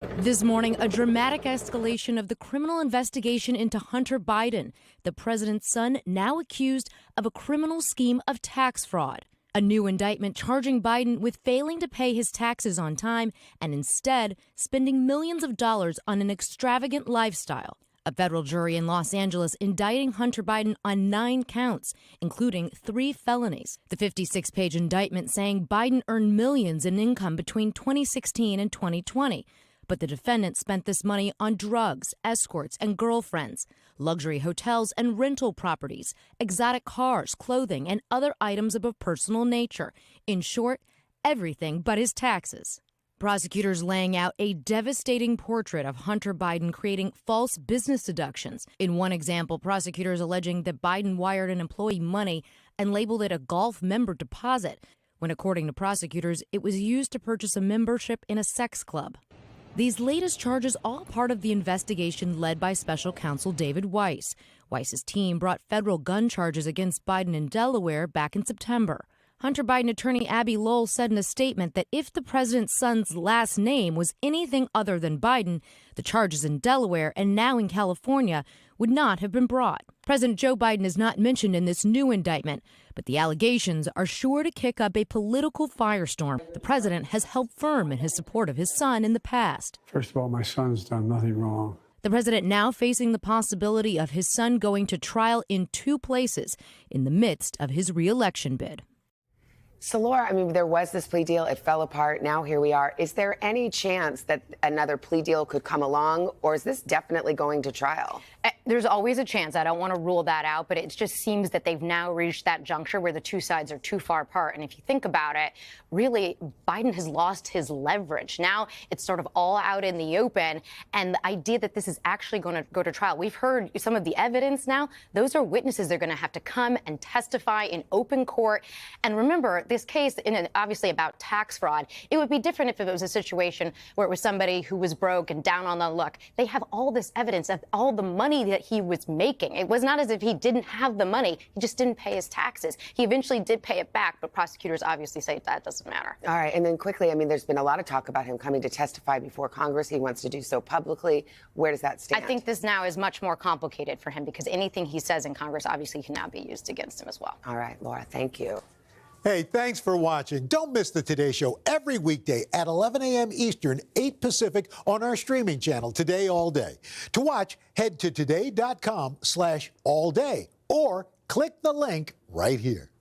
This morning, a dramatic escalation of the criminal investigation into Hunter Biden, the president's son, now accused of a criminal scheme of tax fraud. A new indictment charging Biden with failing to pay his taxes on time and instead spending millions of dollars on an extravagant lifestyle. A federal jury in Los Angeles indicting Hunter Biden on 9 counts, including 3 felonies. The 56-page indictment saying Biden earned millions in income between 2016 and 2020. But the defendant spent this money on drugs, escorts, and girlfriends, luxury hotels and rental properties, exotic cars, clothing, and other items of a personal nature. In short, everything but his taxes. Prosecutors laying out a devastating portrait of Hunter Biden creating false business deductions. In one example, prosecutors alleging that Biden wired an employee money and labeled it a golf member deposit, when according to prosecutors, it was used to purchase a membership in a sex club. These latest charges all part of the investigation led by special counsel David Weiss. Weiss's team brought federal gun charges against Biden in Delaware back in September. Hunter Biden attorney Abby Lowell said in a statement that if the president's son's last name was anything other than Biden, the charges in Delaware and now in California would not have been brought. President Joe Biden is not mentioned in this new indictment, but the allegations are sure to kick up a political firestorm. The president has held firm in his support of his son in the past. First of all, my son's done nothing wrong. The president now facing the possibility of his son going to trial in 2 places in the midst of his re-election bid. So, Laura, I mean, there was this plea deal. It fell apart. Now here we are. Is there any chance that another plea deal could come along, or is this definitely going to trial? There's always a chance. I don't want to rule that out, but it just seems that they've now reached that juncture where the 2 sides are too far apart. And if you think about it, really, Biden has lost his leverage. Now it's sort of all out in the open. And the idea that this is actually going to go to trial, we've heard some of the evidence now. Those are witnesses. They're going to have to come and testify in open court. And remember, this case, obviously about tax fraud, it would be different if it was a situation where it was somebody who was broke and down on the luck. They have all this evidence of all the money that he was making. It was not as if he didn't have the money. He just didn't pay his taxes. He eventually did pay it back, but prosecutors obviously say that doesn't matter. All right. And then quickly, I mean, there's been a lot of talk about him coming to testify before Congress. He wants to do so publicly. Where does that stand? I think this now is much more complicated for him because anything he says in Congress obviously can now be used against him as well. All right, Laura, thank you. Hey, thanks for watching. Don't miss the Today Show every weekday at 11 a.m. Eastern, 8 Pacific on our streaming channel, Today All Day. To watch, head to today.com/allday or click the link right here.